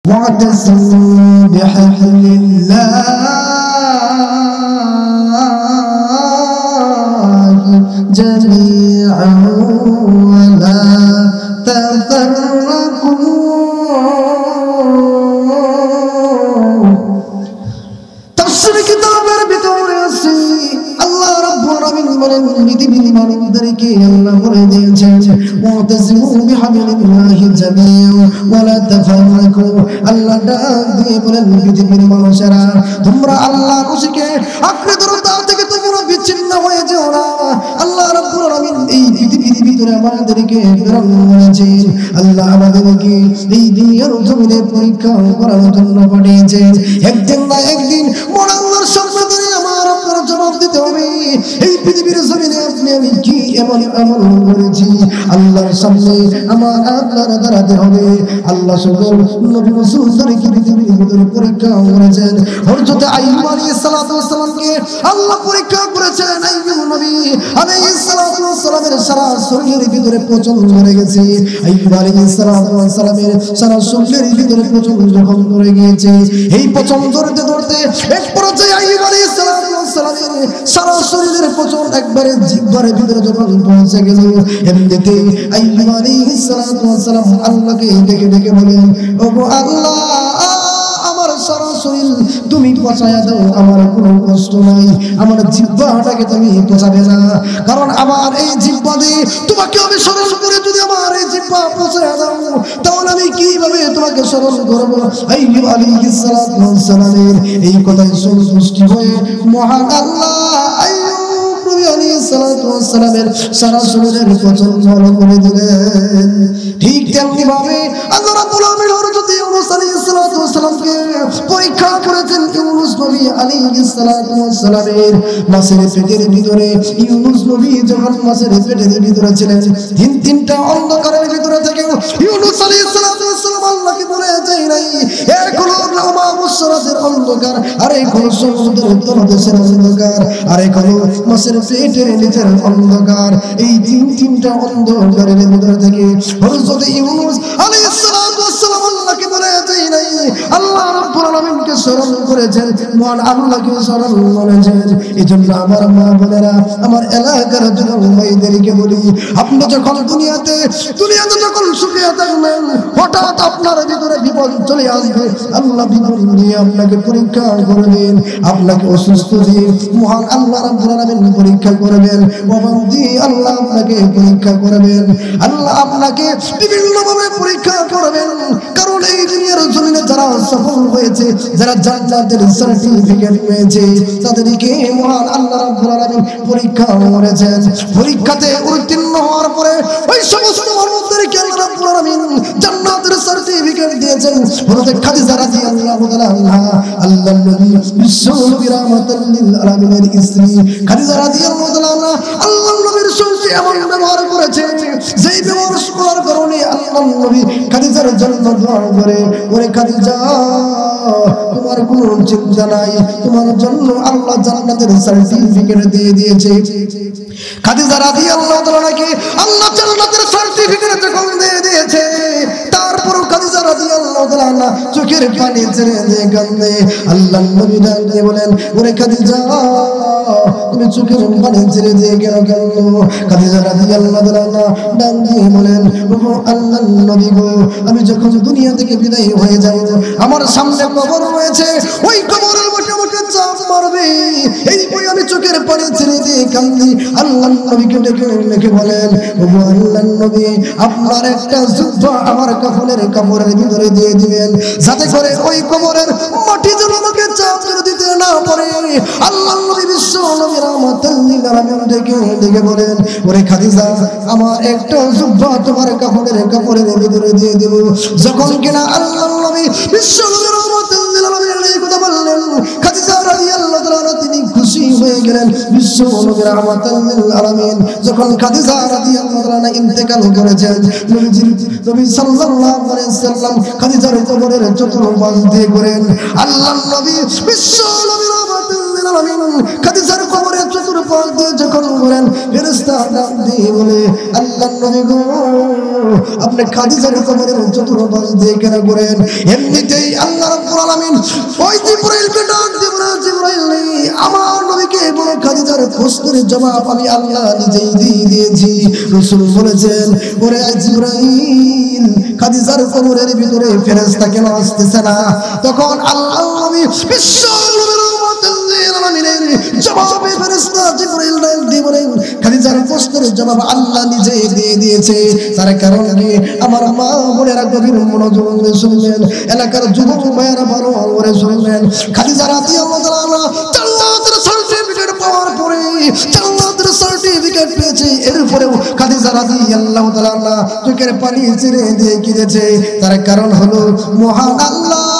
واعتصموا بحبل الله جميعا ولا تفرقوا تفسير কিতাবের ভিতরে আছে আল্লাহ রাব্বুল আলামিন বলেন পৃথিবীর মানুষদেরকে আল্লাহ বলে দিয়েছেন ওয়াতাসিমু বিহাবিলিল্লাহি জামিআ ওয়ালা তাফাররাকু আল্লাহ ডাক দিয়ে বলেন পৃথিবীর মানুষেরা তোমরা আল্লাহর রশিকে আঁকড়ে ধরো তার থেকে তোমরা বিচ্ছিন্ন হয়ে যেও না আল্লাহ রাব্বুল আলামিন এই পৃথিবীর ভিতরে আমাদেরকে প্রেরণ করেছেন আল্লাহ আমাদেরকে এই দুনিয়ার জমিনে পরীক্ষা করার জন্য পাঠিয়েছেন একদিন না একদিন মহান আল্লাহর সামনে দাঁড়িয়ে আমার আপনার জবাব দিতে হবে এই পৃথিবীর জমিনে আপনি আমি কি এমন আমল করেছি আল্লাহর সামনে আমার আপনার দাঁড়াতে হবে আল্লাহ সকল নবী রাসূলদেরকে পৃথিবীর ভিতরে পরীক্ষা করেছেন হযরত আইয়ুব আলাইহিস সালাতু ওয়াস সালামকে আল্লাহ পরীক্ষা করেছেন আইয়ুব নবী আলাইহিস সালাতু ওয়াস সালামের সারা শরীরের ভিতরে পচন ধরে গেছে আইয়ুব আলাইহিস সালাতু ওয়াস সালামের সারা শরীরের ভিতরে পচন যখন ধরে গিয়েছে এই পচন ধরতে ধরতে এক পর্যায়ে আইয়ুব আলাইহিস সালাতু ওয়াস সালামের সারা শরীরের পচন একবারে জিহ্বার ভিতরে যখন পৌঁছে গেল এমনিতে আইয়ুব আলাইহিস সালাতু ওয়াস সালাম আল্লাহকে ডেকে ডেকে বলেন ওগো আল্লাহ আমার সারা শরীর তুমি পচায়া দাও আমার কোনো কষ্ট নাই আমার জিহ্বাটাকে তুমি পচাবে না কারণ আমার এই জিহ্বা দিয়ে তোমাকে আমি স্মরণ করে যদি আমার এই জিহ্বা পচায়া দাও তাহলে আমি কিভাবে তোমাকে স্মরণ করব আইয়ুব আলাইহিস সালাতু ওয়াস সালামের এই কথায় সন্তুষ্ট হয়ে মহান আল্লাহ আইয়ুব আলাইহিস সালাতু ওয়াস সালামের সারা শরীরের পচন ভালো করে দিলেন ঠিক তেমনি ভাবে আল্লাহ রাব্বুল আলামিন হযরত ইউনূস আলাইহিস সালাতু ওয়াস সালামকে পরীক্ষা করেছেন ইউনূস নবী আলাইহিস সালাতু ওয়াস সালামের মাছের পেটের ভিতরে ইউনূস নবী যখন মাছের পেটের ভিতরে ছিলেন তিনটা অন্ধকারের ভিতরে থেকে ইউনূস আলাইহিস সালাতু ওয়াস সালাম আল্লাহকে বলে যায় নাই এক হলো মাহমুসরাতের অন্ধকার আর এক হলো সমুদ্রের তলদেশের অন্ধকার আর এক হলো মাছের পেটের নিচের অন্ধকার এই তিনটা অন্ধকারের ভিতরে থেকে হযরত ইউনূস আলাইহিস সালাতু ওয়াস সালাম আল্লাহকে বলে যায় নাই আল্লাহ রাব্বুল আলামিনকে স্মরণ করেছেন মহান আল্লাহকে স্মরণ করেছেন এজন্য আমার মা বোনেরা আমার এলাকার যুবক ভাইদেরকে বলি আপনি যখন দুনিয়াতে যখন সুখে থাকবেন হঠাৎ আপনার ভিতরে বিপদ চলে আসবে আল্লাহ বিপদ নিয়ে আপনাকে পরীক্ষা করবেন আপনাকে অসুস্থ দিয়ে মহান আল্লাহ রাব্বুল আলামিন পরীক্ষা করবেন বাবাজি আল্লাহ আপনাকে পরীক্ষা করবেন আল্লাহ আপনাকে বিভিন্নভাবে পরীক্ষা করবেন কারণ এই দুনিয়ার জমিনে যারা সফল হয়েছে যারা জান্নাতের সার্টিফিকেট পেয়েছে তাদেরকে মহান আল্লাহ রাব্বুল আলামিন পরীক্ষা করেছেন পরীক্ষাতে উত্তীর্ণ হওয়ার পরে ওই সমস্ত মানুষদেরকে আল্লাহ রাব্বুল আলামিন জান্নাতের সার্টিফিকেট দিয়েছেন হযরত খাদিজা রাদিয়াল্লাহু তাআলা আনহা আল্লাহর নবী বিশ্বনবী রাহমাতুল লিল আলামিনের স্ত্রী খাদিজা রাদিয়াল্লাহু তাআলা আনহা আল্লাহর নবীর সঙ্গে এমন ব্যবহার করেছে যেই ব্যবহার করার কারণে আল্লাহর নবী খাদিজার জন্য দোয়া করে ওরে খাদিজা তোমার কোনো চিন্তা নাই তোমার জন্য আল্লাহ জান্নাতের সার্টিফিকেট দিয়ে দিয়েছে খাদিজা রাদিয়াল্লাহু তাআলা নাকি আল্লাহ জান্নাতের সার্টিফিকেট যখন দিয়ে দিয়েছে তারপরও খাদিজা রাদিয়াল্লাহু তাআলা চোখের পানি ছেড়ে দিয়ে কাঁদে আল্লাহর নবী ডাক দিয়ে বলেন ওরে খাদিজা তুমি চোখের পানি ছেড়ে দিয়ে কেন কাঁদো খাদিজা রাদিয়াল্লাহু তাআলা ডাক দিয়ে বলেন ওগো আল্লাহর নবী গো আমি যখন দুনিয়া থেকে বিদায় হয়ে যাব আমার সামনে কবর রয়েছে ওই কবরের মোটামুটি চাপ মারবে এই বই আমি চোখের পানি ছেড়ে দিয়ে কাঁদি আল্লাহর নবীকে ডেকে বলেন ওগো আল্লাহর নবী আপনার একটা জুব্বা আমার কাপড়ের ভিতরে দিয়ে দিবেন যাতে করে ওই কবরের মাটি যেন আমাকে চাপ দিতে না পারে আল্লাহর নবী বিশ্ব নবী রাহমাতুল লিল আলামিন ডেকে বলেন ওরে খাদিজা আমার একটা জুব্বা তোমার কাপড়ের ভিতরে দিয়ে দেব যখন কিনা আল্লাহর নবী বিশ্ব নবী রাহমাতুল লিল আলামিন এই কথা বললেন খাদিজা রাদিয়াল্লাহু তাআলা তিনি খুশি হয়ে গেলেন বিশ্ব নবী রাহমাতুল লিল আলামিন যখন খাদিজা রাদিয়াল্লাহু তাআলা ইন্তেকাল করেছেন নবী সাল্লাল্লাহু আলাইহি সাল্লাম খাদিজার কবরের চতুর্পাশ দিয়ে করেন আল্লাহর নবী বিশ্ব নবী রাহমাতুল লিল আলামিন খাদিজার কবরের চতুর্পাশ পাক দিয়ে যখন বলেন ফেরেশতা ডাক দিয়ে বলে আল্লাহর নবী গো আপনি খাদিজার কবরের চতুর্পাশ দিয়ে কেন করেন এমনিতেই আল্লাহ রাব্বুল আলামিন ওই জিবরাইলকে ডাক দিয়ে বলে জিবরাইল আমার নবীকে বলে খাদিজার প্রশ্নের জবাব আমি আল্লাহ নিজেই দিয়ে দিয়েছি রাসূল বলেছেন ওরে জিবরাইল খাদিজার কবরের ভিতরে ফেরেশতা কেন আসতেছে না তখন আল্লাহ নবী বিশ্ব নবীর জবাবে ফেরেশতা জিবরাইল দিয়ে বলেন খাদিজার প্রশ্নের জবাব আল্লাহ নিজে দিয়ে দিয়েছে তার কারণ কি আমার মা বোনেরা গভীর মনোযোগ দিয়ে শুনলেন এলাকার যুবক ভাইয়েরা ভালো করে শুনলেন খাদিজা রাদিয়াল্লাহু তাআলা জান্নাতের সার্টিফিকেট পাওয়ার পরে জান্নাতের সার্টিফিকেট পেয়েছে এরপরেও খাদিজা রাদিয়াল্লাহু তাআলা চোখের পানি ছেড়ে দিয়ে কেঁদেছে তার কারণ হলো মহান আল্লাহ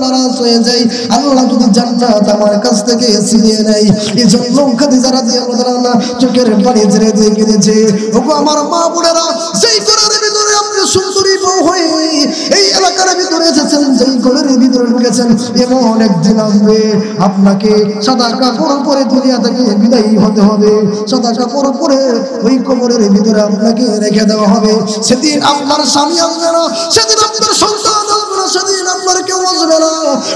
নারাজ হয়ে যায় আল্লাহ যদি জান্নাত আমার কাছ থেকে ছিনিয়ে নেয় এজন্য খাদিজা রাদিয়াল্লাহু তাআলা চোখের পানি ছেড়ে দিয়ে কেঁদেছে ওগো আমার মা বোনেরা যেই ঘরের ভিতরে আপনি সুন্দরী বউ হয়ে এই এলাকার ভিতরে এসেছেন যেই ঘরের ভিতরে ঢুকেছেন এমন একদিন আসবে আপনাকে সাদা কাপড় পরে দুনিয়া থেকে বিদায় হতে হবে সাদা কাপড় পরে ওই কবরের ভিতরে আপনাকে রেখে দেওয়া হবে সেদিন আপনার স্বামী আসবে না সেদিন আপনার সন্তান আসবে না সেদিন আপনার কেউ আসবে না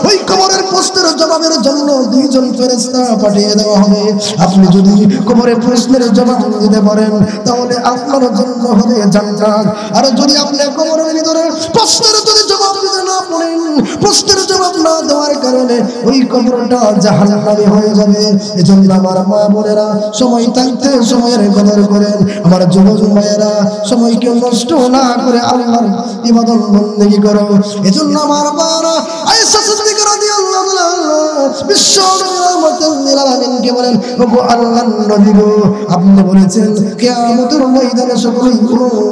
ওই কবরের প্রশ্নের জবাবের জন্য দুইজন ফেরেশতা পাঠিয়ে দেওয়া হবে আপনি যদি কবরের প্রশ্নের জবাব দিতে পারেন তাহলে আপনার জন্য হবে জান্নাত আর যদি আপনি কবরের ভিতরে প্রশ্নের যদি জবাব দিতে না পারেন প্রশ্নের জবাব না দেওয়ার কারণে ওই কবরটা জাহান্নামে হয়ে যাবে এজন্য আমার মা বোনেরা সময় থাকতে সময়ের কদর করেন আমার যুবক ভাইয়েরা সময়কে নষ্ট না করে আল্লাহর ইবাদত বন্দেগী করো এজন্য আমার মারা আয়েশা সিদ্দিকা রাদিয়াল্লাহু তাআলা বিশ্ব রহমাতুল লিল আলামিনকে বলেন ওগো আল্লাহর নবী গো আপনি বলেছেন কিয়ামতের ময়দানে সকলেই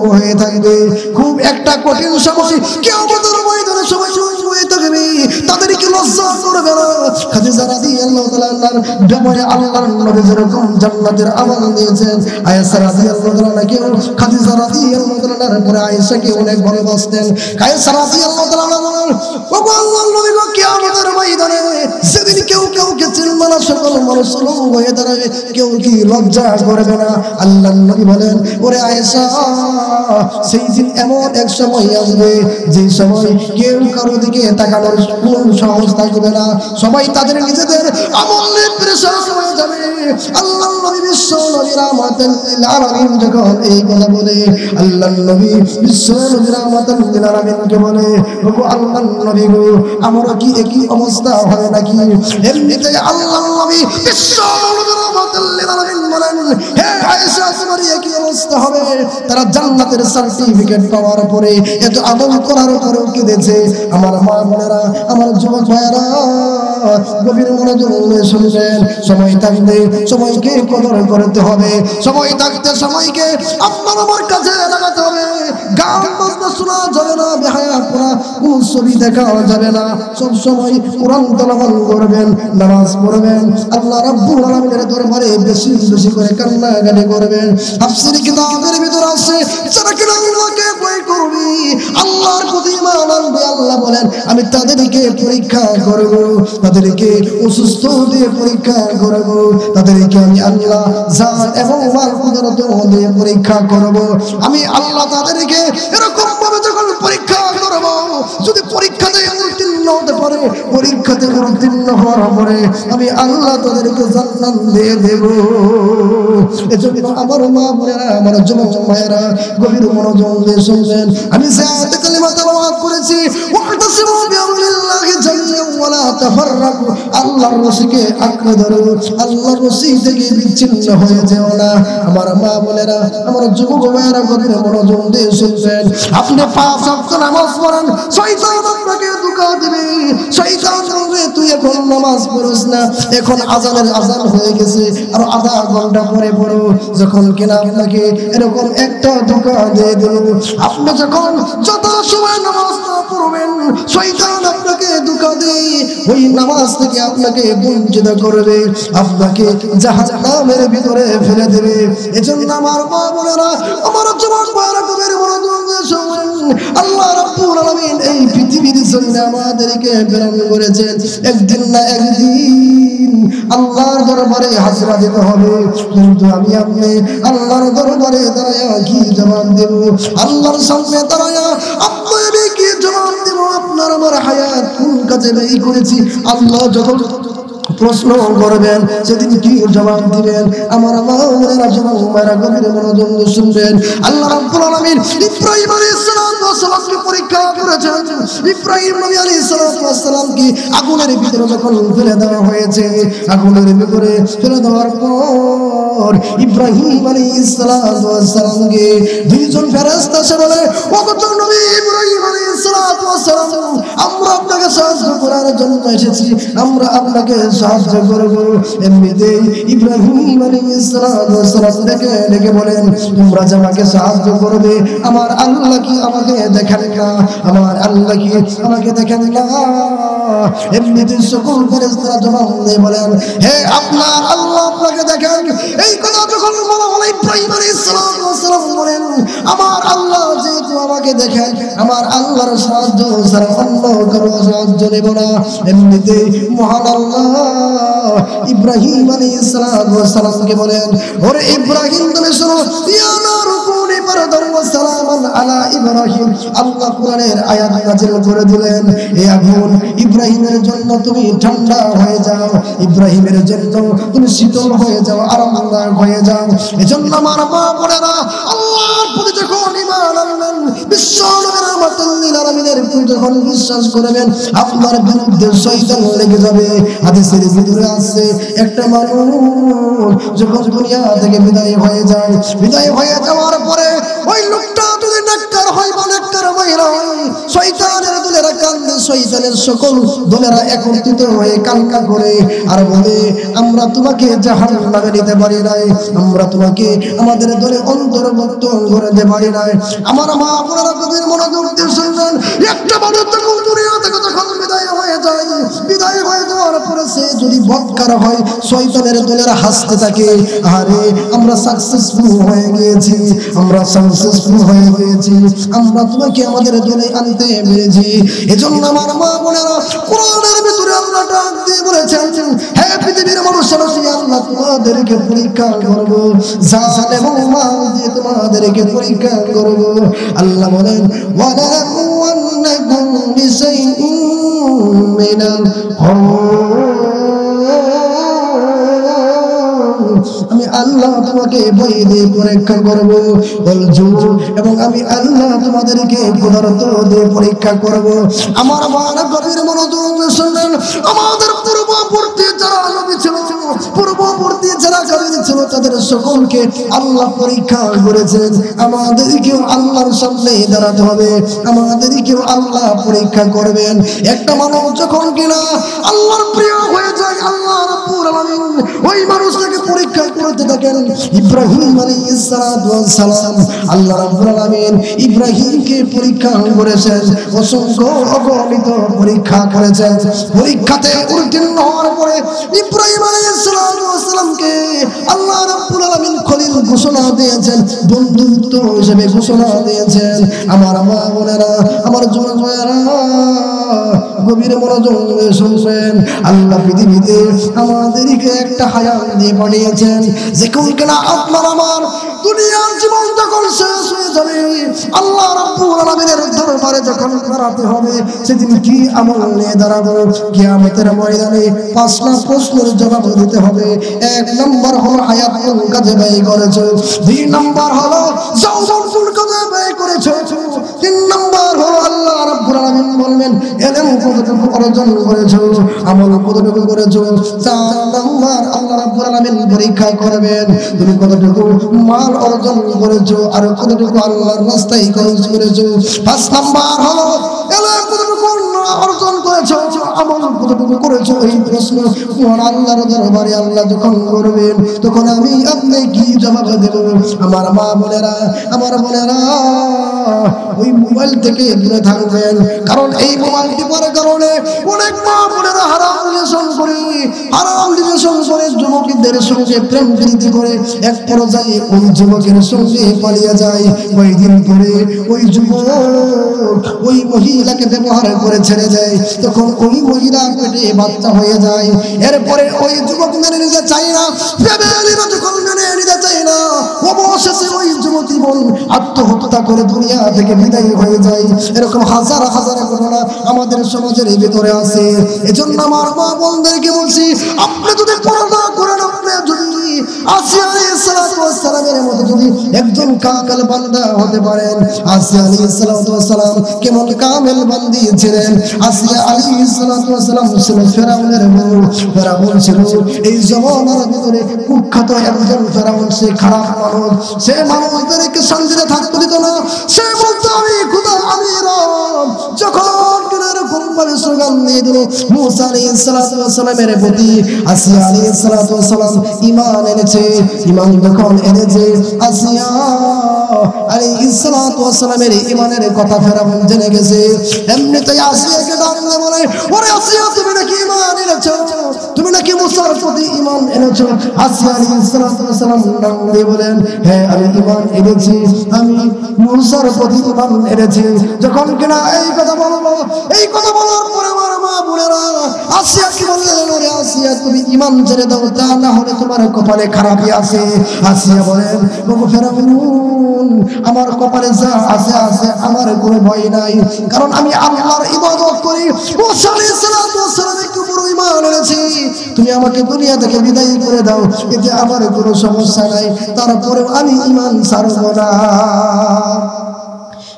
হয়ে থাকবে খুব একটা কঠিন সময় কিয়ামতের ময়দানে সবাই হয়ে থাকবে তাদেরকে লজ্জা করবে না খাদিজা রাদিয়াল্লাহু তাআলার ব্যাপারে আল্লাহর নবী যেরকম জান্নাতের আমল দিয়েছেন আয়েশা রাদিয়াল্লাহু তাআলাকে খাদিজা রাদিয়াল্লাহু তাআলার পরে আয়েশাকে অনেক ভালোবাসতেন আয়েশা রাদিয়াল্লাহু তাআলা বলেন ওগো আল্লাহর নবী গো কিয়ামতের ময়দানে সেদিন কেউ কেউকে চিনবে না সকল মানুষ হয়ে দাঁড়াবে কেউ কি লজ্জা করবে না আল্লাহর নবী বলেন ওরে আয়েশা সেই দিন এমন এক সময় আসবে যে সময় কেউ কারো দিকে তাকানোর কোন সাহস থাকবে না সবাই তাদের নিজেদের আমল নিয়ে পেরেশান হয়ে যাবে আল্লাহর নবী বিশ্ব নবী রাহমাতুল লিল আলামিন যখন এই কথা বলে আল্লাহর নবী বিশ্ব নবী রাহমাতুল লিল আলামিনকে বলে ওগো আল্লাহর নবী গো আমারও কি একই অবস্থা হয় নাকি এমনিতে আল্লাহর নবী বিশ্ব নবী রাহমাতুল লিল আলামিন বলেন হে আয়েশা তোমার একই অবস্থা হবে তারা জান্নাতের সার্টিফিকেট পাওয়ার পরে এত আমল করার পরেও কেঁদেছে আমার মা বোনেরা আমার যুবক ভাইয়েরা গভীর মনোযোগ দিয়ে শুনবেন সময় থাকতে সময়কে কদর করতে হবে সময় থাকতে সময়কে আপনার আমার কাছে লাগাতে হবে গান বাজনা শোনা যাবে না বেহায়াপনা কোন ছবি দেখা যাবে না সব সময় কোরআন তেলাওয়াত করবেন নামাজ পড়বেন আল্লাহ রাব্বুল আলামিনের দরবারে বেশি বেশি করে কান্নাকাটি করবেন তাফসীর কিতাবের ভিতরে আছে যারা কিনা আল্লাহকে ভয় করবে আল্লাহর প্রতি ঈমান আনবে আল্লাহ বলেন আমি তাদেরকে পরীক্ষা করব তাদেরকে অসুস্থ দিয়ে পরীক্ষা করব তাদেরকে আমি আল্লাহ জান এবং মাল কুদরত দিয়ে পরীক্ষা করব আমি আল্লাহ তাদেরকে এরকম ভাবে যখন পরীক্ষা করব যদি পরীক্ষাতে উত্তীর্ণ হতে পারে পরীক্ষাতে উত্তীর্ণ হওয়ার পরে আমি আল্লাহ তাদেরকে জান্নাত দিয়ে দেব এজন্য আমার মা বোনেরা আমার যুবক ভাইয়েরা গভীর মনোযোগ দিয়ে শুনবেন আমি সাত কালিমা তেলাওয়াত করেছি ওয়াতাসিমু বিহামদিল্লাহি জামিআন ওয়া লা তাফাররাকু আল্লাহর রশিকে আঁকড়ে ধরো আল্লাহর রশি থেকে বিচ্ছিন্ন হয়ে যেও না আমার মা বোনেরা আমার যুবক ভাইয়েরা গভীর মনোযোগ দিয়ে শুনবেন আপনি 5 ওয়াক্ত নামাজ পড়েন শয়তান আপনাকে ধোঁকা দিবে শয়তান বলবে তুই এখন নামাজ পড়িস না এখন আজান হয়ে গেছে আর আধা ঘন্টা পরে পড়ো যখন কিনা আপনাকে এরকম একটা ধোঁকা দিয়ে দিল আপনি যখন যত সময় নামাজ না পড়বেন শয়তান আপনাকে ধোঁকা দেয় ওই নামাজ থেকে আপনাকে বঞ্চিত করবে আপনাকে জাহান্নামের ভিতরে ফেলে দেবে এজন্য আমার মা বোনেরা আমার যুবক ভাইয়েরা গভীর মনোযোগ দিয়ে শুনুন আল্লাহ রাব্বুল আলামিন এই পৃথিবীর জমিনে আমাদেরকে প্রেরণ করেছেন। একদিন না একদিন আল্লাহর দরবারে হাজিরা দিতে হবে, কিন্তু আমি আপনি আল্লাহর দরবারে দাঁড়ায়া কি জবাব দেব? আল্লাহর সামনে দাঁড়ায়া আপনি আমি কি জবাব দেব? আপনার আমার হায়াত কোন কাজে ব্যয় করেছি আল্লাহ যখন প্রশ্ন করবেন, সেদিন কি জবাব দিবেন? আমার মায়েরা যখন মায়েরা গভীর মনোযোগ শুনবেন। আল্লাহ রাব্বুল আলামিন ইব্রাহিম আলাইহিস সালামকে পরীক্ষা করেছেন। ইব্রাহিম নবী আলাইহিস সালামকে আগুনের ভিতরে যখন ফেলে দেওয়া হয়েছে, আগুনের ভিতরে ফেলে দেওয়ার পর ইব্রাহিম আলাইহিস সালামকে দুইজন ফেরেশতা এসে বলে, ও গো নবী ইব্রাহিম আলাইহিস সালাম, আমরা আপনাকে সাহায্য করার জন্য এসেছি, আমরা আপনাকে সাহায্য করব। এমনিতেই ইব্রাহিম আলাইহিস সালাম ডেকে বলেন, তোমরা যে আমাকে সাহায্য করবে, আমার আল্লাহ কি আমাকে দেখেন না? আমার আল্লাহ কি আমাকে দেখেন না? এমনিতেই সকল ফেরেশতারা জবাব দিয়ে বলেন, হে আপনার আল্লাহ আপনাকে দেখেন। এই কথা যখন বলা হলো, ইব্রাহিম আলাইহিস সালাম বলেন, আমার আল্লাহ যেহেতু আমাকে দেখেন, আমার আল্লাহর সাহায্য ছাড়া অন্য কারো সাহায্য নেব না। এমনিতেই মহান আল্লাহ ইব্রাহিম আলাইহিস সালামকে বলেন, ওরে ইব্রাহিম তুমি শোনো, ইয়া নারু কুনি বারদান ওয়া সালামান আলা ইব্রাহিম। আল্লাহ কোরআনের আয়াত নাযিল করে দিলেন, হে আগুন ইব্রাহিমের জন্য তুমি ঠান্ডা হয়ে যাও, ইব্রাহিমের জন্য তুমি শীতল হয়ে যাও, আরামদায়ক হয়ে যাও। এজন্য আমার মা বোনেরা, আল্লাহর প্রতি যখন ঈমান আনবেন, বিশ্ব নবীর রহমাতুল লিল আলামিনের প্রতি যখন বিশ্বাস করবেন, আপনার বিরুদ্ধে শয়তান লেগে যাবে। হাদিসের ভিতরে আছে, একটা মানুষ যখন দুনিয়া থেকে বিদায় হয়ে যায়, বিদায় হয়ে যাওয়ার পরে ওই লোকটা যদি নেককার হয় বা নেককার মাইরা হয়, শয়তানের দলেরা কান্দে, শয়তানের সকল দলেরা একত্রিত হয়ে কান্না করে আর বলে, আমরা তোমাকে জাহান্নামে নিতে পারি নাই, আমরা তোমাকে আমাদের দলে অন্তর্ভুক্ত করে দিতে পারি নাই। আমার মা আপনারা কবির মনোযোগ দিয়ে শুনবেন, একটা মানুষ যখন দুনিয়া থেকে যখন বিদায় হয়ে যায়, বিদায় হয়ে যাওয়ার পরে সে যদি বদকার হয়, শয়তানের দলেরা হাসতে থাকে, আরে আমরা সাকসেসফুল হয়ে গিয়েছি, আমরা সাকসেসফুল হয়ে গিয়েছি, আমরা তোমাকে আমাদের দলে আনতে পেরেছি। এজন্য আমার মা বোনেরা, কোরআনের ভিতরে আল্লাহ ডাক দিয়ে বলেছেন, হে পৃথিবীর মানুষেরা, আল্লাহ তোমাদেরকে পরীক্ষা করব, জান এবং মাল দিয়ে তোমাদেরকে পরীক্ষা করব। আল্লাহ বলেন, ওয়ালা নাকুন্নাকুম বিশাইইন মিনাল আমি আল্লাহ তোমাকে বই দিয়ে পরীক্ষা করব, এবং আমি আল্লাহ তোমাদেরকে পদার্থ দিয়ে পরীক্ষা করব। আমার আমার গভীর মনোযোগ শুনবেন, আমাদের পূর্ববর্তী যারা নবী ছিল, পূর্ববর্তী যারা কারিম ছিল, তাদের সকলকে আল্লাহ পরীক্ষা করেছেন। আমাদেরকেও আল্লাহর সামনে দাঁড়াতে হবে, আমাদেরকেও আল্লাহ পরীক্ষা করবেন। একটা মানুষ যখন কিনা আল্লাহর প্রিয় হয়ে যায়, আল্লাহ রাব্বুল আলামিন ওই মানুষটাকে পরীক্ষা করতে থাকেন। ইব্রাহিম আলাইহিস সালাম, আল্লাহ রাব্বুল আলামিন ইব্রাহিমকে পরীক্ষা করেছেন, অসংখ্য অগণিত পরীক্ষা করেছেন। পরীক্ষাতে উত্তীর্ণ হওয়ার পরে ইব্রাহিম আলাইহিস সালামকে আল্লাহ রাব্বুল আলামিন খলিল ঘোষণা দিয়েছেন, বন্ধুত্ব হিসেবে ঘোষণা দিয়েছেন। আমার মা বোনেরা, আমার যুবক ভাইয়েরা, গভীর মনোযোগ দিয়ে শুনবেন, আল্লাহ পৃথিবীতে আমাদেরকে একটা হায়াত দিয়ে পাঠিয়েছেন, যে কোন কিনা আপনার আমার দুনিয়ার জীবন যখন শেষ হয়ে যাবে, আল্লাহ রাব্বুল আলামিনের দরবারে যখন দাঁড়াতে হবে, সেদিন কি আমল নিয়ে দাঁড়াবো? কিয়ামতের ময়দানে 5টা প্রশ্নের জবাব দিতে হবে। 1 নম্বর হলো হায়াত কোন কাজে ব্যয় করেছো, 2 নম্বর হলো যৌবন কোন কাজে ব্যয় করেছো, 3 নম্বর হলো আল্লাহ রাব্বুল আলামিন বলবেন ইলম কতটুকু অর্জন করেছো, আমল কতটুকু করেছো, 4 নম্বর আল্লাহ রাব্বুল আলামিন পরীক্ষা করবেন তুমি কতটুকু মাল অর্জন করেছো আর কতটুকু আল্লাহর রাস্তায় খরচ করেছো। 5 নম্বর হলো ইলম কতটুকু অর্জন করেছো, আমল কতটুকু করেছো। এই প্রশ্ন আল্লাহর দরবারে আল্লাহ যখন করবেন, তখন আমি আপনি কি জবাব দেব? আমার মা বোনেরা, আমার বোনেরা, ওই মোবাইল থেকে দূরে থাকবেন, কারণ এই মোবাইল টিপার কারণে অনেক মা বোনেরা হারাম রিলেশন করে হারাম রিলেশন করে যুবকদের সঙ্গে প্রেম প্রীতি করে এক পর্যায়ে ওই যুবকের সঙ্গে পালিয়ে যায়। ওই দিন পরে ওই যুবক ওই মহিলাকে ব্যবহার করে ছেড়ে দেয়। তখন ওই মহিলার পেটে বাচ্চা হয়ে যায়। এরপরে ওই যুবক মেনে নিতে চায় না, ফ্যামিলিরা যখন মেনে নিতে চায় না, অবশেষে ওই যুবতী বোন আত্মহত্যা করে দুনিয়া থেকে বিদায় হয়ে যায়। এরকম হাজার হাজার ঘটনা আমাদের সমাজের ভিতরে আছে। এজন্য আমার মা বোনদেরকে বলছি, আপনি যদি পর্দা করেন, আপনি যদি আসিয়া আলাইহিস সালাতু ওয়াস সালামের মতো যদি একজন কামেল বান্দা হতে পারেন। আসিয়া আলাইহিস সালাতু ওয়াস সালাম কেমন কামেল বান্দি ছিলেন। আসিয়া আলাইহিস সালাতু ওয়াস সালাম ছিল ফেরাউনের বউ। ফেরাউন ছিল এই জমানার ভিতরে কুখ্যাত একজন ফেরাউন। সে খারাপ মানুষ, সে মানুষদেরকে শান্তিতে থাকতে দিত না। সে বলতো আমি খোদা, আমি রব। যখন এরকম ভাবে স্লোগান দিয়ে দিল মুসা আলাইহিস সালাতু ওয়াস সালামের প্রতি, আসিয়া আলাইহিস সালাতু ওয়াস সালাম ঈমান এনেছে। ঈমান যখন এনেছে, আসিয়া আলাইহিস সালাতু ওয়াস সালামের ঈমানের কথা ফেরাউন জেনে গেছে। এমনিতেই আসিয়াকে ডাকলে বলে, ওরে আসিয়া, তুমি নাকি ঈমান এনেছো? তুমি নাকি মুসার প্রতি ঈমান এনেছো? আসিয়া আলাইহিস সালাতু ওয়াস সালাম ডাক দিয়ে বলেন, হ্যাঁ আমি ঈমান এনেছি, আমি মুসার প্রতি ঈমান এনেছি। যখন কিনা এই কথা বলবো, এই কথা বলার পরে আমার মা বোনেরা আসিয়া কি বললেন, ওরে আসিয়া তুমি ঈমান ছেড়ে দাও, তা না হলে তোমার কপালে খারাপই আছে। আসিয়া বলেন, ওগো ফেরাউন, আমার কপালে যা আছে আছে, আমার কোনো ভয় নাই, কারণ আমি আল্লাহর ইবাদত করি। মুসা আলাইহিস সালাতু ওয়াস সালামের উপর ঈমান এনেছি। তুমি আমাকে দুনিয়া থেকে বিদায় করে দাও, এতে আমার কোনো সমস্যা নাই, তারপরেও আমি ঈমান ছাড়ব না।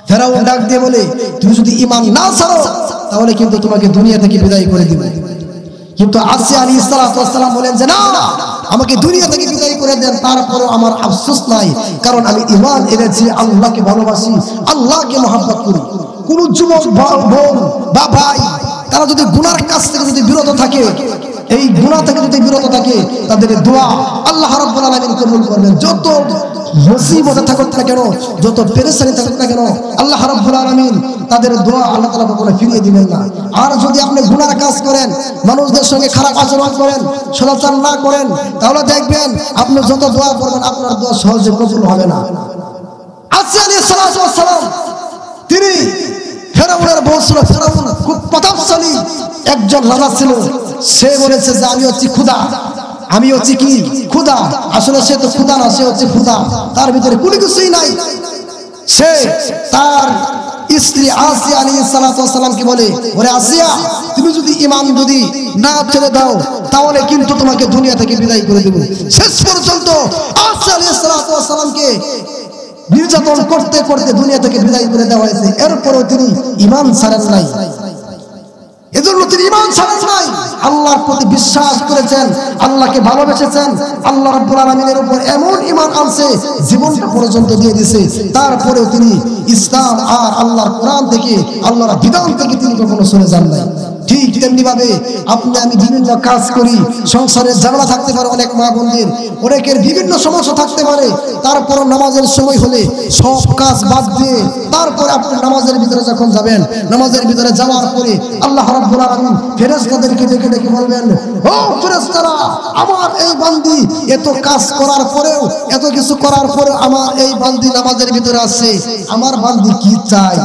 ফেরাউন ডাক দিয়ে বলে, তুমি যদি ঈমান না ছাড়ো তাহলে কিন্তু তোমাকে দুনিয়া থেকে বিদায় করে দিব। কিন্তু আসিয়া আলাইহিস সালাতু ওয়াস সালাম বলেন যে না, আমাকে দুনিয়া থেকে বিদায় করে দেন, তারপরও আমার আফসোস নাই, কারণ আমি ঈমান এনেছি, আল্লাহকে ভালোবাসি, আল্লাহকে মহব্বত করি। কোন যুবক বোন বা ভাই তারা যদি গুনার কাছ থেকে যদি বিরত থাকে, এই গুনাহ থেকে যদি বিরত থাকে, তাদের দোয়া আল্লাহ রাব্বুল আলামিন কবুল করবেন। যত মুসিবতে থাকুক না কেন, যত পেরেশানি থাকুক না কেন, আল্লাহ রাব্বুল আলামিন তাদের দোয়া আল্লাহ তাআলা কখনো ফিরিয়ে দিবেন না। আর যদি আপনি গুনার কাজ করেন, মানুষদের সঙ্গে খারাপ আচরণ করেন, সদাচার না করেন, তাহলে দেখবেন আপনি যত দোয়া করবেন আপনার দোয়া সহজে কবুল হবে না। আসিয়া আলাইহিস সালাতু ওয়াস সালাম তিনি ফেরাউনের বউ ছিল। ফেরাউন খুব প্রতাপশালী একজন রাজা ছিল। সে বলেছে যে আমি হচ্ছি খোদা, আমি হচ্ছি কি খোদা। আসলে সে তো খোদা না, সে হচ্ছে খোদা, তার ভিতরে কোনো কিছুই নাই। সে তার স্ত্রী আসিয়া আলাইহিস সালাতু ওয়াস সালামকে বলে, ওরে আসিয়া, তুমি যদি ঈমান যদি না ছেড়ে দাও তাহলে কিন্তু তোমাকে দুনিয়া থেকে বিদায় করে দেব। শেষ পর্যন্ত আসিয়া আলাইহিস সালাতু ওয়াস সালামকে নির্যাতন করতে করতে দুনিয়া থেকে বিদায় করে দেওয়া হয়েছে। এরপরও তিনি ঈমান ছাড়েন নাই। এজন্য তিনি ঈমান ছাড়েন নাই, আল্লাহর প্রতি বিশ্বাস করেছেন, আল্লাহকে ভালোবেসেছেন, আল্লাহ রাব্বুল আলামিনের উপর এমন ঈমান আনছে জীবনটা পর্যন্ত দিয়ে দিয়েছে। তারপরেও তিনি ইসলাম আর আল্লাহর কোরআন থেকে, আল্লাহর বিধান থেকে তিনি কখনো সরে যান নাই। ঠিক তেমনি ভাবে আপনি আমি বিভিন্ন কাজ করি, সংসারে ঝামেলা থাকতে পারে, অনেক মা বোনদের অনেকের বিভিন্ন সমস্যা থাকতে পারে, তারপর নামাজের সময় হলে সব কাজ বাদ দিয়ে তারপরে আপনি নামাজের ভিতরে যখন যাবেন, নামাজের ভিতরে যাওয়ার পরে আল্লাহ রাব্বুল আলামিন ফেরেশতাদেরকে ডেকে ডেকে বলবেন, ও ফেরেশতারা, আমার এই বান্দি এত কাজ করার পরেও, এত কিছু করার পরেও আমার এই বান্দি নামাজের ভিতরে আছে, আমার বান্দি কি চায়?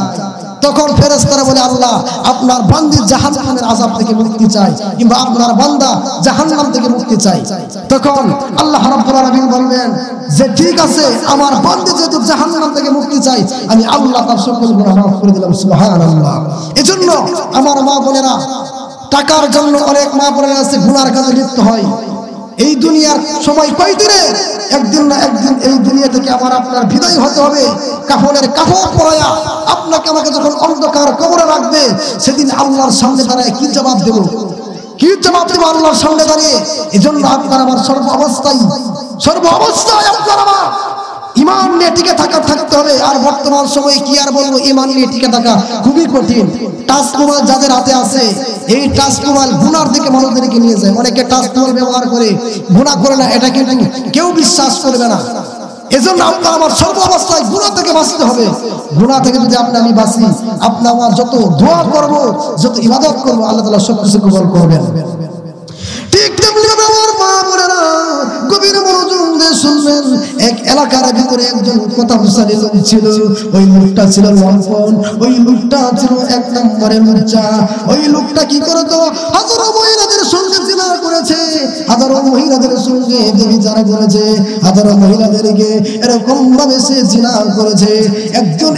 তখন ফেরেশতারা বলে, আল্লাহ আপনার বান্দি জাহান্নামের আযাব থেকে মুক্তি চায়, কিংবা আপনার বান্দা জাহান্নাম থেকে মুক্তি চায়। তখন আল্লাহ রাব্বুল আলামিন বলবেন যে ঠিক আছে, আমার বান্দি যেহেতু জাহান্নাম থেকে মুক্তি চায়, আমি আল্লাহ তার সকল গুনাহ মাফ করে দিলাম। সুবহানাল্লাহ। এজন্য আমার মা বোনেরা, টাকার জন্য অনেক মা বোনেরা আছে গুনার কাজে লিপ্ত হয়। এই দুনিয়ার সময় কয়দিনে, একদিন না একদিন এই দুনিয়া থেকে আবার আপনার বিদায় হতে হবে। কাফনের কাপড় পরায়া আপনাকে আমাকে যখন অন্ধকার কবরে রাখবে, সেদিন আল্লাহর সামনে দাঁড়ায় কি জবাব দেব? কি জবাব দেব আল্লাহর সামনে দাঁড়িয়ে? এজন্য আপনার আমার সর্ব অবস্থায় আপনার আমার ঈমান নিয়ে টিকে থাকতে হবে। আর বর্তমান সময়ে কি আর বলবো, ঈমান নিয়ে টিকে থাকা খুবই কঠিন। টাচ মোবাইল যাদের হাতে আছে, এই টাচ মোবাইল গুনার দিকে মানুষদেরকে নিয়ে যায়। অনেকে টাচ মোবাইল ব্যবহার করে, গুনাহ করে না, এটা কিন্তু কেউ বিশ্বাস করবে না। এজন্য আপনার আমার সর্ব অবস্থায় গুনাহ থেকে বাঁচতে হবে। গুনাহ থেকে যদি আপনি আমি বাঁচি, আপনি আমার যত দোয়া করব, যত ইবাদত করব, আল্লাহ তাআলা সব কিছু কবুল করবেন। ঠিক করে শুনবেন, এক এলাকার ভিতরে একজন প্রতাপশালী লোক ছিল। ওই লোকটা ছিল লম্পন, ওই লোকটা ছিল এক নম্বরের লুচ্চা। ওই লোকটা কি করতো, হাজারো মহিলাদের সঙ্গে জিনা করেছে, হাজারো মহিলাদের সঙ্গে ব্যভিচার করেছে, হাজারো মহিলাদেরকে এরকম ভাবে সে জিনা করেছে। একজন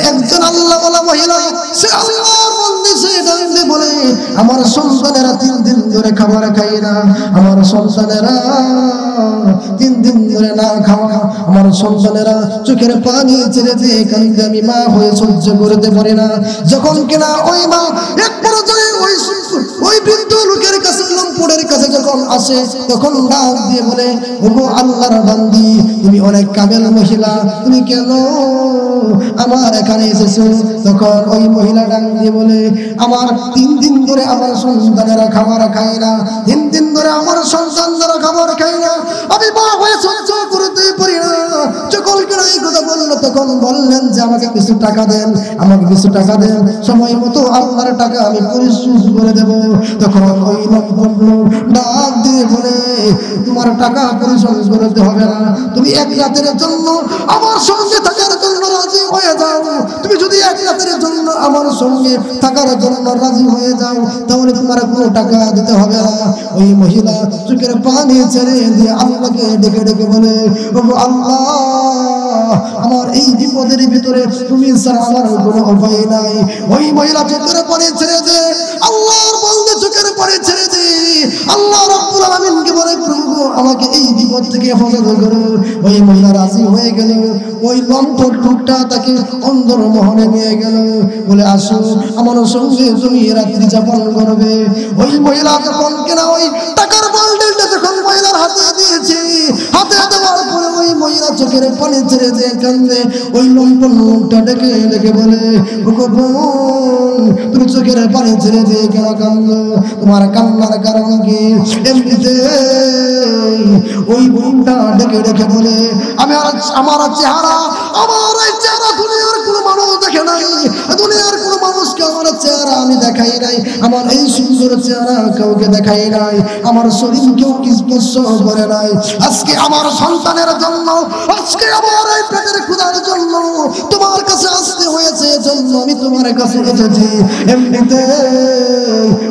আল্লাহ বলা মহিলা, সে আল্লাহর বন্দী, সে ডাকতে বলে, আমার সন্তানেরা 3 দিন ধরে খাবার খায় না, আমার সন্তানেরা 3 দিন ধরে না খাওয়া, আমার সন্তানেরা চোখের পানি ছেড়ে দিয়ে কান্দে, আমি মা হয়ে সহ্য করতে পারি না। যখন কিনা ওই মা এক পর্যায়ে ওই বৃদ্ধ লোকের কাছে, লম্পটের কাছে যখন আসে, তখন ডাক দিয়ে বলে, ওগো আল্লাহর বান্দি, তুমি অনেক কামেল মহিলা, তুমি কেন আমার এখানে এসেছো? তখন ওই মহিলা ডাক দিয়ে বলে, আমার 3 দিন ধরে আমার সন্তানেরা খাবার খায় না, 3 দিন ধরে আমার সন্তানরা খাবার খায় না, আমি মা হয়ে সহ্য করতে পারি না। যখন কিনা এই কথা বললো, তখন বললেন যে আমাকে কিছু টাকা দেন, আমাকে কিছু টাকা দেন, সময় মতো আপনার টাকা আমি পরিশোধ করে দেব। তখন ওই লম্পট লোক ডাক দিয়ে বলে, তোমার টাকা পরিশোধ করতে হবে না, তুমি 1 রাতের জন্য আমার সঙ্গে থাকার জন্য রাজি হয়ে যাও। তুমি যদি 1 রাতের জন্য আমার সঙ্গে থাকার জন্য রাজি হয়ে যাও, তাহলে তোমার কোনো টাকা দিতে হবে না। ওই মহিলা চোখের পানি ছেড়ে দিয়ে আল্লাহকে ডেকে ডেকে বলে, ওগো আল্লাহ, আমার এই বিপদের ভিতরে তুমি ছাড়া আমার কোনো উপায় নাই। ওই মহিলা চোখের পানি ছেড়ে দে, আল্লাহর বলতে চোখের পানি ছেড়ে দে, আল্লাহ রাব্বুল আলামিনকে বলে, প্রভু আমাকে এই বিপদ থেকে হেফাজত করো। ওই মহিলা রাজি হয়ে গেল। ওই লম্পট লোকটা তাকে অন্দর মহলে নিয়ে গেল, বলে, আসো আমার সঙ্গে তুমি রাত্রি যাপন করবে। ওই মহিলা যখন কিনা ওই টাকার বান্ডেলটা যখন মহিলার হাতে দিয়েছে, হাতে দেওয়ার পরে ওই মহিলা চোখের পানি ছেড়ে দিয়ে কান্দে। ওই লম্পট লোকটা ডেকে ডেকে বলে, ওগো বোন, তুমি চোখের পানি ছেড়ে দিয়ে কেন কান্দো? তোমার কান্নার কারণ কি? এমনিতে ওই বোনটা ডেকে ডেকে বলে, আমার চেহারা দুনিয়ার কোনো মানুষ দেখে নাই, দুনিয়ার কোনো মানুষকে আমার চেহারা আমি দেখাই নাই, আমার এই সুন্দর চেহারা কাউকে দেখাই নাই, আমার শরীর কেউ স্পর্শ করে নাই। আজকে আমার সন্তানের জন্য, আজকে আমার এই পেটের ক্ষুধার জন্য তোমার কাছে আসতে হয়েছে, জন্য আমি তোমার কাছে এসেছি। এমনিতে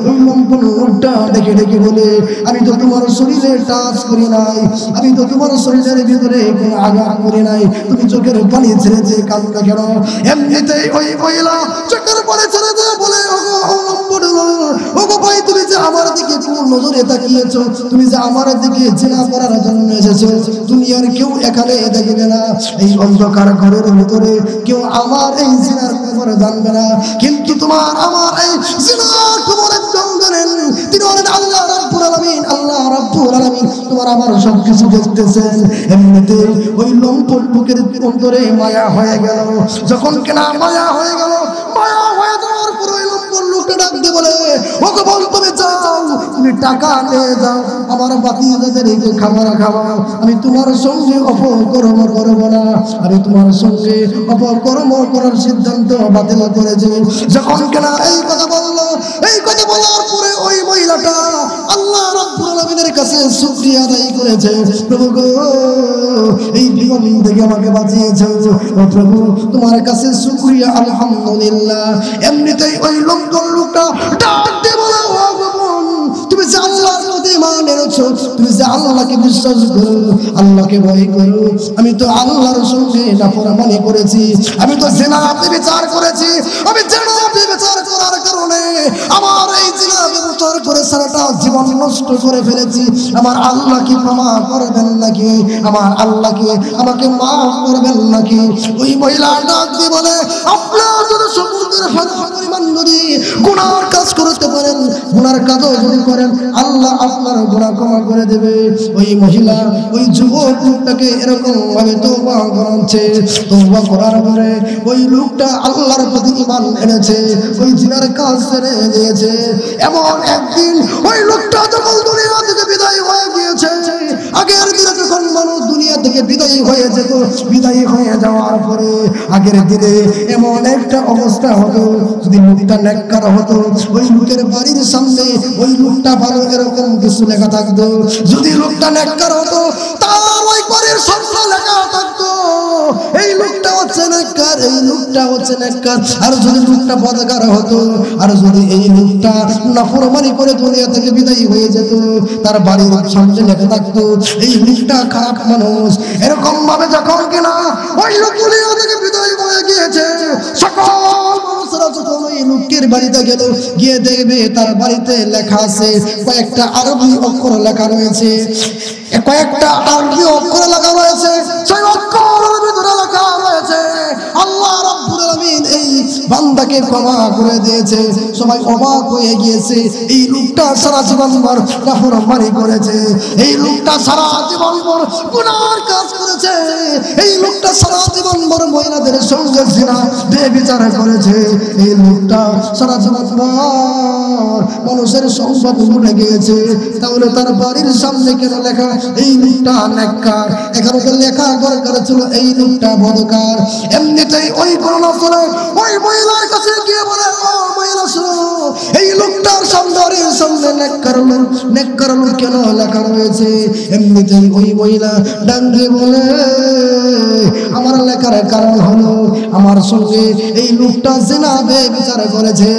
ওই লম্পট লোকটা ডেকে ডেকে বলে, আমি তো তোমার শরীরে টাচ করি নাই, আমি তো তোমার শরীরের ভিতরে কোনো আঘাত করি নাই, তুমি চোখের পানি ছেড়ে দিয়ে কাঁদো কেন? এমনিতেই ওই মহিলা চোখের পানি ছেড়ে দিয়ে বলে, ওগো ভাই, তুমি যে আমার দিকে কোন নজরে তাকিয়েছো, তুমি যে আমার দিকে জিনা করার জন্য এসেছো, দুনিয়ার কেউ এখানে দেখবে না, এই অন্ধকার ঘরের ভিতরে কেউ আমার এই জিনার খবর জানবে না, কিন্তু তোমার আমার এই জিনার খবর একদম জানেন। তিনি বলেন, আল্লাহ রাব্বুল আলামিন, আল্লাহ রাব্বুল আলামিন তোমার আমার সব কিছু দেখতেছেন। এমনিতে ওই লম্পট বুকের অন্তরে মায়া হয়ে গেল। যখন কিনা মায়া হয়ে গেল, মায়া হয়ে যাওয়ার পর ওই লম্পট লোকটা ডাক দিয়ে বলে, ওকে বল, তুমি যাও, তুমি টাকা নিয়ে যাও, আমার বাতিজাদেরকে খাবার খাওয়াও, আমি তোমার সঙ্গে অপকর্ম করব না, আমি তোমার সঙ্গে অপকর্ম করার সিদ্ধান্ত বাতিল করেছি। যখন কিনা এই কথা বললো, এই কথা বলার পরে ওই মহিলাটা আল্লাহ রাব্বুল আলামিনের কাছে শুকরিয়া আদায় করেছে, প্রভু গো, এই বিপদ থেকে আমাকে বাঁচিয়েছো, ও প্রভু তোমার কাছে শুকরিয়া, আলহামদুলিল্লাহ। এমনিতেই ওই লোকটা ডাক দিয়ে বলে, ও ভগবান, তুমি যে আল্লাহর প্রতি ঈমান এনেছো, তুমি যে আল্লাহকে বিশ্বাস করো, আল্লাহকে ভয় করো, আমি তো আল্লাহর সঙ্গে নাফরমানি করেছি, আমি তো জিনা ব্যভিচার করেছি, আমি জিনা ব্যভিচার করার কারণে আমার এই জিনা ব্যভিচার করে সারাটা জীবন নষ্ট করে ফেলেছি, আমার আল্লাহকে ক্ষমা করবেন নাকি? আমার আল্লাহকে আমাকে মাফ করবেন নাকি? ওই মহিলা ডাক দিয়ে বলে, আপনার যদি সমুদ্রের পরিমাণ যদি গুনার কাজ করতে পারেন, গুনার কাজও যদি করেন, আল্লাহ আপনার গুনাহ ক্ষমা করে দেবে। ওই মহিলা ওই যুবক লোকটাকে এরকম ভাবে তওবা করাচ্ছে, তওবা করার পরে ওই লোকটা আল্লাহর প্রতি ঈমান এনেছে, ওই জিনার কাজ ছেড়ে দিয়েছে। এমন একদিন ওই লোকটা যখন দুনিয়া থেকে বিদায় হয়ে গিয়েছে, আগের দিনে যখন মানুষ দুনিয়া থেকে বিদায়ী হয়ে যেত, বিদায়ী হয়ে যাওয়ার পরে আগের দিনে এমন একটা অবস্থা হতো, যদি লোকটা নেককার হতো, ওই লোকের বাড়ির সামনে ওই লোকটা ভালো এরকম কিছু লেখা থাকতো। যদি লোকটা নেককার হতো, তার ওই বাড়ির বাড়ির সামনে লেখা থাকতো এই লোকটা হচ্ছে নেককার, এই লোকটা হচ্ছে নেককার। আর যদি লোকটা বদকার হতো, আর যদি এই লোকটা নাফরমানি করে দুনিয়া থেকে বিদায় হয়ে যেত, তার বাড়ির সামনে লেখা থাকতো এই লোকটা খারাপ মানুষ। এরকম ভাবে যখন কিনা ওই লোক দুনিয়া থেকে বিদায় হয়ে গিয়েছে, সকল মানুষরা যখন ওই লোকের বাড়িতে গেল, গিয়ে দেখবে তার বাড়িতে লেখা আছে কয়েকটা আরবি অক্ষর লেখা রয়েছে, কয়েকটা আরবি অক্ষর লেখা রয়েছে। সেই অক্ষরের ভিতরে লেখা রয়েছে আল্লাহ রাব্বুল আলামিন এই বান্দাকে ক্ষমা করে দিয়েছে। সবাই অবাক হয়ে গিয়েছে, এই লোকটা সারা জীবন ভর নাফরমানি করেছে, এই লোকটা সারা জীবন ভর গুনার কাজ করেছে, এই লোকটা সারা জীবন ভর মহিলাদের সঙ্গে জিনা বেবিচার করেছে, এই লোকটা সারা জীবন ভর মানুষের সম্পদ লুটে গিয়েছে। তাহলে তার বাড়ির সামনে কেন লেখা এই লোকটা নেককার? এখানে তো লেখা দরকার ছিল এই লোকটা বদকার। এমনিতেই ওই বর্ণনা শুনে ওই মহিলার কাছে গিয়ে বলে, ও মহিলা শুনো, এই লোকটার সামনে নেককার লোক কেন লেখা রয়েছে? এমনিতেই ওই মহিলা ডাঙ্গে বলে, আমার লেখার কারণ হলো আমার সঙ্গে এই লোকটা জিনা বেবিচার করেছে।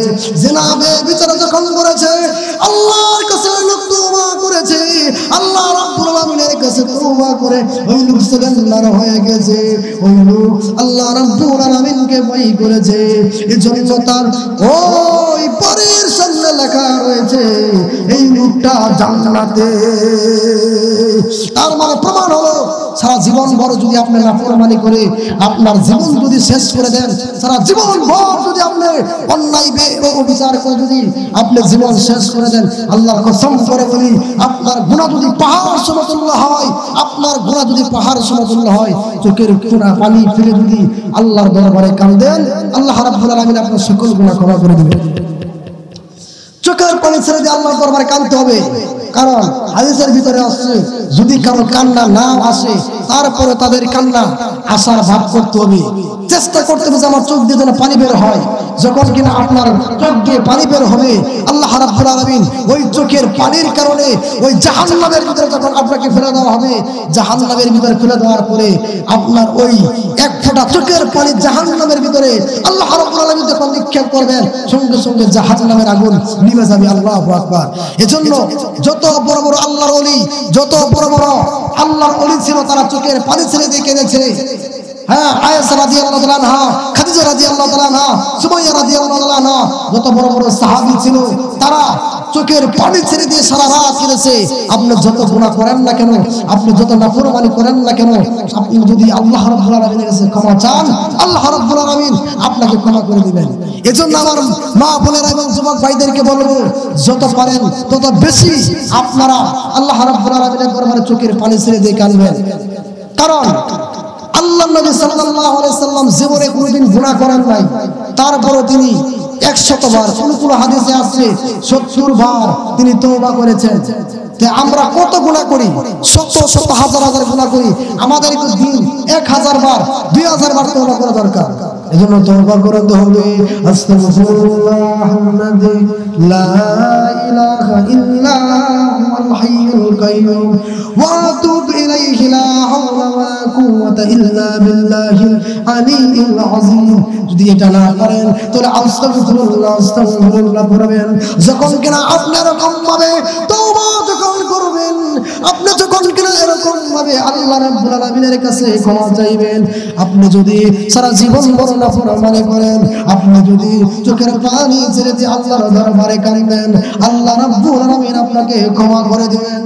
জিনা বেবিচার যখন করেছে, আল্লাহর কাছে লোক তওবা করেছে, আল্লাহ রাব্বুল আলামিনের কাছে তওবা করে ওই লোক সুগান্ধার হয়ে গেছে, ওই লোক আল্লাহ রাব্বুল আলামিনকে ভয় করেছে। এজন্য তার ওই বাড়ির সামনে লেখা রয়েছে এই লোকটা জান্নাতে। তার মানে প্রমাণ হলো সারা জীবন ভর যদি আপনি নাফরমানি করে আপনার জীবন যদি শেষ করে দেন, সারা জীবন ভর যদি আপনি অন্যায় বিচার করে যদি আপনি জীবন শেষ করে দেন, আল্লাহর কসম করে বলি, আপনার গুনাহ যদি পাহাড় সমতুল্য হয়, আপনার গুনাহ যদি পাহাড় সমতুল্য হয়, চোখের কোনা পানি ফেলে যদি আল্লাহর দরবারে কাঁদেন, আল্লাহ রাব্বুল আলামিন আপনার সকল গুনাহ ক্ষমা করে দিবেন। চোখের পানি ছেড়ে দিয়ে আল্লাহর দরবারে কাঁদতে হবে। কারণ হাদিসের ভিতরে আসছে, যদি কারো কান্না না আসে তারপরে তাদের কান্না আসার ভাব করতে হবে, চেষ্টা করতে হবে যে আমার চোখ দিয়ে যেন পানি বের হয়। যখন কিনা আপনার চোখ দিয়ে পানি বের হবে, আল্লাহ রাব্বুল আলামিন ওই চোখের পানির কারণে ওই জাহান্নামের ভিতরে যখন আপনাকে ফেলে দেওয়া হবে, জাহান্নামের ভিতরে ফেলে দেওয়ার পরে আপনার ওই এক ফোঁটা চোখের পানি জাহান্নামের ভিতরে আল্লাহ রাব্বুল আলামিন যখন নিক্ষেপ করবেন, সঙ্গে সঙ্গে জাহান্নামের আগুন নিভে যাবে। আল্লাহু আকবার। এজন্য যত বড় বড় আল্লাহর ওলি, যত বড় বড় আল্লাহর ওলি ছিল, তারা চোখের পানি ছেড়ে দিয়ে কেঁদেছে। হ্যাঁ, আয়েশা রাদিয়াল্লাহু তাআলা আনহা, খাদিজা রাদিয়াল্লাহু তাআলা আনহা, সুমাইয়া রাদিয়াল্লাহু তাআলা আনহা, যত বড় বড় সাহাবী ছিল, তারা চোখের পানি ছেড়ে দিয়ে সারা রাত কেঁদেছে। আপনি যত গুনাহ করেন না কেন, আপনি যত নাফরমানি করেন না কেন, আপনি যদি আল্লাহ রাব্বুল আলামিনের কাছে ক্ষমা চান, আল্লাহ রাব্বুল আলামিন আপনাকে ক্ষমা করে দিবেন। এজন্য আমার মা বোনেরা এবং যুবক ভাইদেরকে বলবো, যত পারেন তত বেশি আপনারা আল্লাহ রাব্বুল আলামিনের দরবারে চোখের পানি ছেড়ে দিয়ে কাঁদবেন। কারণ আল্লাহ নবী সাল্লাল্লাহু আলাইহি সাল্লাম জীবনে কোনোদিন গুনাহ করেন নাই, তারপরও তিনি 100 বার, কোন হাদিসে আসছে 70 বার তিনি তওবা করেছেন। তে আমরা কত গুনাহ করি, শত শত হাজার হাজার গুনাহ করি, আমাদের তো দিন 1000 বার 2000 বার তওবা করা দরকার। এজন্য তওবা করতে হবে। আস্তাগফিরুল্লাহাল্লাযী লা ইলাহা ইল্লা হুয়াল হাইয়ুল কাইয়্যুম ওয়া আতুবু ইলাইহি লা হাওলা ওয়া লা কুওয়াতা ইল্লা বিল্লাহিল আলিয়্যিল আযীম। যদি এটা না করেন তাহলে আস্তাগফিরুল্লাহ পড়বেন। যখন কিনা আপনার এরকম ভাবে তওবা যখন করবেন, আপনি যখন কিনা এরকম ভাবে আল্লাহ রাব্বুল আলামিনের কাছে ক্ষমা চাইবেন, আপনি যদি সারা জীবন বড় নাফরমানি করেন, আপনি যদি চোখের পানি ছেড়ে দিয়ে আল্লাহর দরবারে কাঁদেন, আল্লাহ রাব্বুল আলামিন আপনাকে ক্ষমা করে দিবেন।